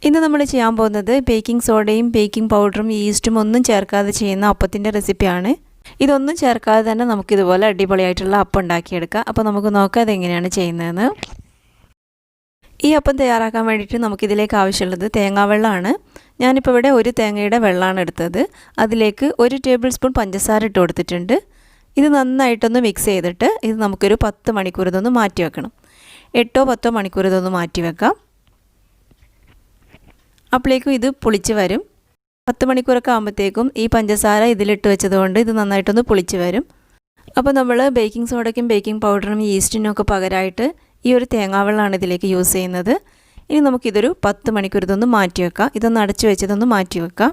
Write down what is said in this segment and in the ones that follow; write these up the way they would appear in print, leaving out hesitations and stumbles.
ഇന്ന് നമ്മൾ ചെയ്യാൻ പോകുന്നത് ബേക്കിംഗ് സോഡയും ബേക്കിംഗ് പൗഡറും ഈസ്റ്റും ഒന്നും ചേർക്കാതെ ചെയ്യുന്ന അപ്പത്തിൻ്റെ റെസിപ്പിയാണ്. ഇതൊന്നും ചേർക്കാതെ തന്നെ നമുക്കിതുപോലെ അടിപൊളിയായിട്ടുള്ള അപ്പം ഉണ്ടാക്കിയെടുക്കാം. അപ്പോൾ നമുക്ക് നോക്കാം അതെങ്ങനെയാണ് ചെയ്യുന്നതെന്ന്. ഈ അപ്പം തയ്യാറാക്കാൻ വേണ്ടിയിട്ട് നമുക്കിതിലേക്ക് ആവശ്യമുള്ളത് തേങ്ങാവെള്ളമാണ്. ഞാനിപ്പോൾ ഇവിടെ ഒരു തേങ്ങയുടെ വെള്ളമാണ് എടുത്തത്. അതിലേക്ക് 1 ടേബിൾ സ്പൂൺ പഞ്ചസാര ഇട്ട് കൊടുത്തിട്ടുണ്ട്. ഇത് നന്നായിട്ടൊന്ന് മിക്സ് ചെയ്തിട്ട് ഇത് നമുക്കൊരു 10 മണിക്കൂർ ഇതൊന്ന് മാറ്റി വെക്കണം. 8-10 മണിക്കൂർ ഇതൊന്ന് മാറ്റി വെക്കാം. അപ്പോഴേക്കും ഇത് പുളിച്ച് വരും. 10 മണിക്കൂറൊക്കെ ആകുമ്പോഴത്തേക്കും ഈ പഞ്ചസാര ഇതിലിട്ട് വെച്ചതുകൊണ്ട് ഇത് നന്നായിട്ടൊന്ന് പുളിച്ച് വരും. അപ്പോൾ നമ്മൾ ബേക്കിംഗ് സോഡയ്ക്കും ബേക്കിംഗ് പൗഡറിനും ഈസ്റ്റിനും ഒക്കെ പകരമായിട്ട് ഈ ഒരു തേങ്ങാവെള്ളമാണ് ഇതിലേക്ക് യൂസ് ചെയ്യുന്നത്. ഇനി നമുക്കിതൊരു 10 മണിക്കൂർ ഇതൊന്ന് മാറ്റി വെക്കാം. ഇതൊന്ന് അടച്ചു വെച്ചതൊന്ന് മാറ്റി വെക്കാം.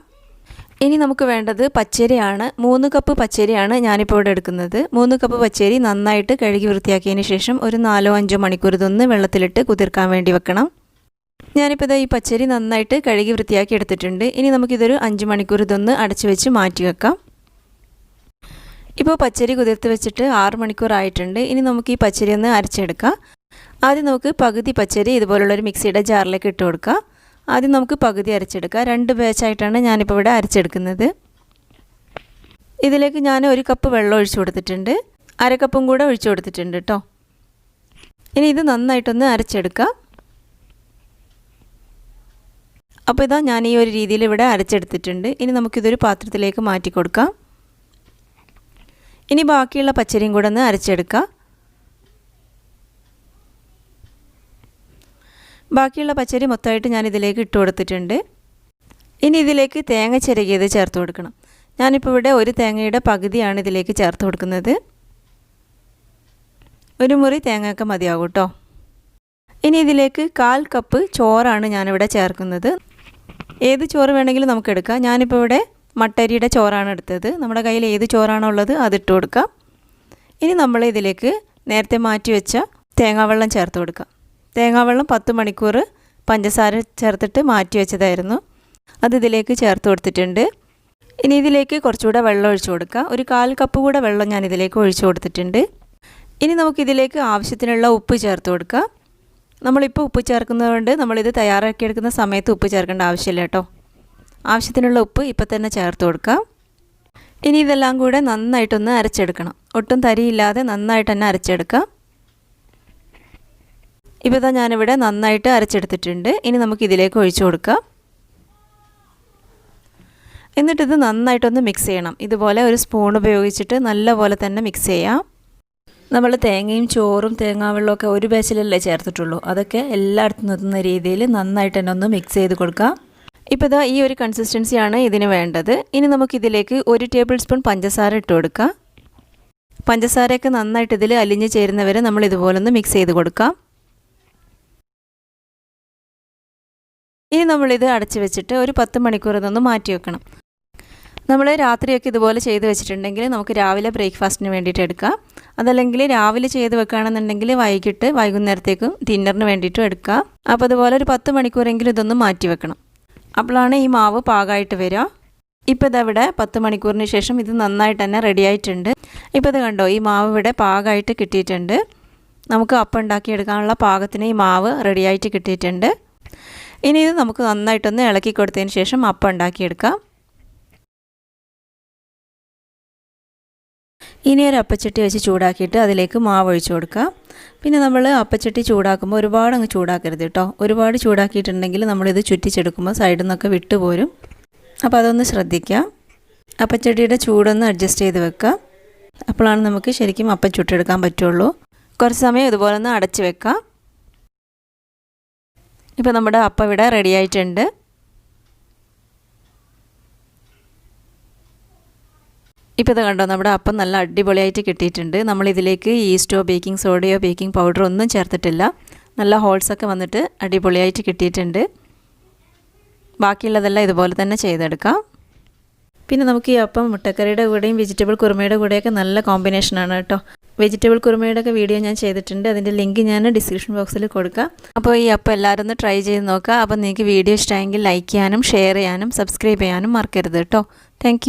ഇനി നമുക്ക് വേണ്ടത് പച്ചരിയാണ്. 3 കപ്പ് പച്ചരിയാണ് ഞാനിപ്പോൾ ഇവിടെ എടുക്കുന്നത്. 3 കപ്പ് പച്ചരി നന്നായിട്ട് കഴുകി വൃത്തിയാക്കിയതിന് ശേഷം ഒരു 4-5 മണിക്കൂർ ഇതൊന്ന് വെള്ളത്തിലിട്ട് കുതിർക്കാൻ വേണ്ടി വെക്കണം. ഞാനിപ്പോൾ ഈ പച്ചരി നന്നായിട്ട് കഴുകി വൃത്തിയാക്കി എടുത്തിട്ടുണ്ട്. ഇനി നമുക്കിതൊരു 5 മണിക്കൂർ ഇതൊന്ന് അടച്ചു വെച്ച് മാറ്റി വെക്കാം. ഇപ്പോൾ പച്ചരി കുതിർത്ത് വെച്ചിട്ട് 6 മണിക്കൂർ ആയിട്ടുണ്ട്. ഇനി നമുക്ക് ഈ പച്ചരി ഒന്ന് അരച്ചെടുക്കാം. ആദ്യം നമുക്ക് പകുതി പച്ചരി ഇതുപോലുള്ളൊരു മിക്സിയുടെ ജാറിലേക്ക് ഇട്ട് കൊടുക്കാം. ആദ്യം നമുക്ക് പകുതി അരച്ചെടുക്കാം. 2 ബാച്ചായിട്ടാണ് ഞാനിപ്പോൾ ഇവിടെ അരച്ചെടുക്കുന്നത്. ഇതിലേക്ക് ഞാൻ 1 കപ്പ് വെള്ളം ഒഴിച്ചു കൊടുത്തിട്ടുണ്ട്. 1/2 കപ്പും കൂടെ ഒഴിച്ചു കൊടുത്തിട്ടുണ്ട് കേട്ടോ. ഇനി ഇത് നന്നായിട്ടൊന്ന് അരച്ചെടുക്കാം. അപ്പോൾ ഇതാ ഞാൻ ഈ ഒരു രീതിയിൽ ഇവിടെ അരച്ചെടുത്തിട്ടുണ്ട്. ഇനി നമുക്കിതൊരു പാത്രത്തിലേക്ക് മാറ്റി കൊടുക്കാം. ഇനി ബാക്കിയുള്ള പച്ചരിയും കൂടെ ഒന്ന് അരച്ചെടുക്കാം. ബാക്കിയുള്ള പച്ചരി മൊത്തമായിട്ട് ഞാൻ ഇതിലേക്ക് ഇട്ട് കൊടുത്തിട്ടുണ്ട്. ഇനി ഇതിലേക്ക് തേങ്ങ ചിരകിയത് ചേർത്ത് കൊടുക്കണം. ഞാനിപ്പോൾ ഇവിടെ 1 തേങ്ങയുടെ പകുതിയാണ് ഇതിലേക്ക് ചേർത്ത് കൊടുക്കുന്നത്. 1 മുറി തേങ്ങയൊക്കെ മതിയാകും കേട്ടോ. ഇനി ഇതിലേക്ക് 1/4 കപ്പ് ചോറാണ് ഞാനിവിടെ ചേർക്കുന്നത്. ഏത് ചോറ് വേണമെങ്കിലും നമുക്ക് എടുക്കാം. ഞാനിപ്പോൾ ഇവിടെ മട്ടരിയുടെ ചോറാണ് എടുത്തത്. നമ്മുടെ കയ്യിൽ ഏത് ചോറാണോ ഉള്ളത് അതിട്ട് കൊടുക്കാം. ഇനി നമ്മൾ ഇതിലേക്ക് നേരത്തെ മാറ്റി വെച്ച തേങ്ങാവെള്ളം ചേർത്ത് കൊടുക്കാം. തേങ്ങാവെള്ളം 10 മണിക്കൂർ പഞ്ചസാര ചേർത്തിട്ട് മാറ്റി വെച്ചതായിരുന്നു. അത് ഇതിലേക്ക് ചേർത്ത് കൊടുത്തിട്ടുണ്ട്. ഇനി ഇതിലേക്ക് കുറച്ചുകൂടെ വെള്ളം ഒഴിച്ചു കൊടുക്കുക. ഒരു 1/4 കപ്പ് കൂടെ വെള്ളം ഞാൻ ഇതിലേക്ക് ഒഴിച്ചു കൊടുത്തിട്ടുണ്ട്. ഇനി നമുക്കിതിലേക്ക് ആവശ്യത്തിനുള്ള ഉപ്പ് ചേർത്ത് കൊടുക്കുക. നമ്മളിപ്പോൾ ഉപ്പ് ചേർക്കുന്നതുകൊണ്ട് നമ്മളിത് തയ്യാറാക്കിയെടുക്കുന്ന സമയത്ത് ഉപ്പ് ചേർക്കേണ്ട ആവശ്യമില്ല കേട്ടോ. ആവശ്യത്തിനുള്ള ഉപ്പ് ഇപ്പോൾ തന്നെ ചേർത്ത് കൊടുക്കാം. ഇനി ഇതെല്ലാം കൂടെ നന്നായിട്ടൊന്ന് അരച്ചെടുക്കണം. ഒട്ടും തരിയില്ലാതെ നന്നായിട്ട് തന്നെ അരച്ചെടുക്കാം. ഇപ്പോൾ ഇതാ ഞാനിവിടെ നന്നായിട്ട് അരച്ചെടുത്തിട്ടുണ്ട്. ഇനി നമുക്കിതിലേക്ക് ഒഴിച്ചു കൊടുക്കാം. എന്നിട്ടിത് നന്നായിട്ടൊന്ന് മിക്സ് ചെയ്യണം. ഇതുപോലെ ഒരു സ്പൂൺ ഉപയോഗിച്ചിട്ട് നല്ലപോലെ തന്നെ മിക്സ് ചെയ്യാം. നമ്മൾ തേങ്ങയും ചോറും തേങ്ങാവെള്ളമൊക്കെ ഒരു ബാച്ചിലല്ലേ ചേർത്തിട്ടുള്ളൂ. അതൊക്കെ എല്ലായിടത്തും നിർത്തുന്ന രീതിയിൽ നന്നായിട്ട് തന്നെ ഒന്ന് മിക്സ് ചെയ്ത് കൊടുക്കാം. ഇപ്പോൾ ഇതാ ഈ ഒരു കൺസിസ്റ്റൻസിയാണ് ഇതിന് വേണ്ടത്. ഇനി നമുക്കിതിലേക്ക് 1 ടേബിൾ സ്പൂൺ പഞ്ചസാര ഇട്ട് കൊടുക്കാം. പഞ്ചസാരയൊക്കെ നന്നായിട്ട് ഇതിൽ അലിഞ്ഞ് ചേരുന്നവരെ നമ്മൾ ഇതുപോലൊന്ന് മിക്സ് ചെയ്ത് കൊടുക്കാം. ഇനി നമ്മളിത് അടച്ച് വെച്ചിട്ട് ഒരു 10 മണിക്കൂർ ഇതൊന്ന് മാറ്റി വെക്കണം. നമ്മൾ രാത്രിയൊക്കെ ഇതുപോലെ ചെയ്ത് വെച്ചിട്ടുണ്ടെങ്കിൽ നമുക്ക് രാവിലെ ബ്രേക്ക്ഫാസ്റ്റിന് വേണ്ടിയിട്ട് എടുക്കാം. അതല്ലെങ്കിൽ രാവിലെ ചെയ്ത് വെക്കുകയാണെന്നുണ്ടെങ്കിൽ വൈകുന്നേരത്തേക്കും ഡിന്നറിന് വേണ്ടിയിട്ടും എടുക്കാം. അപ്പോൾ അതുപോലെ ഒരു 10 മണിക്കൂറെങ്കിലും ഇതൊന്ന് മാറ്റി വെക്കണം. അപ്പോഴാണ് ഈ മാവ് പാകമായിട്ട് വരിക. ഇപ്പോൾ ഇതവിടെ 10 മണിക്കൂറിന് ശേഷം ഇത് നന്നായിട്ട് തന്നെ റെഡി ആയിട്ടുണ്ട്. ഇപ്പോൾ ഇത് കണ്ടോ, ഈ മാവ് ഇവിടെ പാകമായിട്ട് കിട്ടിയിട്ടുണ്ട്. നമുക്ക് അപ്പം ഉണ്ടാക്കിയെടുക്കാനുള്ള പാകത്തിന് ഈ മാവ് റെഡിയായിട്ട് കിട്ടിയിട്ടുണ്ട്. ഇനി ഇത് നമുക്ക് നന്നായിട്ടൊന്ന് ഇളക്കി കൊടുത്തതിന് ശേഷം അപ്പം ഉണ്ടാക്കിയെടുക്കാം. ഇനി ഒരു അപ്പച്ചട്ടി വെച്ച് ചൂടാക്കിയിട്ട് അതിലേക്ക് മാവ് ഒഴിച്ചു കൊടുക്കാം. പിന്നെ നമ്മൾ അപ്പച്ചട്ടി ചൂടാക്കുമ്പോൾ ഒരുപാട് അങ്ങ് ചൂടാക്കരുത് കേട്ടോ. ഒരുപാട് ചൂടാക്കിയിട്ടുണ്ടെങ്കിൽ നമ്മളിത് ചുറ്റിച്ചെടുക്കുമ്പോൾ സൈഡിൽ നിന്നൊക്കെ വിട്ടുപോരും. അപ്പോൾ അതൊന്ന് ശ്രദ്ധിക്കാം. അപ്പച്ചട്ടിയുടെ ചൂടൊന്ന് അഡ്ജസ്റ്റ് ചെയ്ത് വെക്കാം. അപ്പോഴാണ് നമുക്ക് ശരിക്കും അപ്പം ചുട്ടെടുക്കാൻ പറ്റുള്ളൂ. കുറച്ച് സമയം ഇതുപോലെ ഒന്ന് അടച്ച് വെക്കാം. ഇപ്പോൾ നമ്മുടെ അപ്പം ഇവിടെ റെഡി ആയിട്ടുണ്ട്. ഇപ്പോൾ ഇത് കണ്ടോ, നമ്മുടെ അപ്പം നല്ല അടിപൊളിയായിട്ട് കിട്ടിയിട്ടുണ്ട്. നമ്മളിതിലേക്ക് ഈസ്റ്റോ ബേക്കിംഗ് സോഡയോ ബേക്കിംഗ് പൗഡറോ ഒന്നും ചേർത്തിട്ടില്ല. നല്ല ഹോൾസൊക്കെ വന്നിട്ട് അടിപൊളിയായിട്ട് കിട്ടിയിട്ടുണ്ട്. ബാക്കിയുള്ളതെല്ലാം ഇതുപോലെ തന്നെ ചെയ്തെടുക്കാം. പിന്നെ നമുക്ക് ഈ അപ്പം മുട്ടക്കറിയുടെ കൂടെയും വെജിറ്റബിൾ കുറുമയുടെ കൂടെയൊക്കെ നല്ല കോമ്പിനേഷനാണ് കേട്ടോ. വെജിറ്റബിൾ കുറുമയുടെ ഒക്കെ വീഡിയോ ഞാൻ ചെയ്തിട്ടുണ്ട്. അതിൻ്റെ ലിങ്ക് ഞാൻ ഡിസ്ക്രിപ്ഷൻ ബോക്സിൽ കൊടുക്കാം. അപ്പോൾ ഈ അപ്പം എല്ലാവരും ഒന്ന് ട്രൈ ചെയ്ത് നോക്കുക. അപ്പോൾ നിങ്ങൾക്ക് വീഡിയോ ഇഷ്ടമായെങ്കിൽ ലൈക്ക് ചെയ്യാനും ഷെയർ ചെയ്യാനും സബ്സ്ക്രൈബ് ചെയ്യാനും മറക്കരുത് കേട്ടോ. താങ്ക്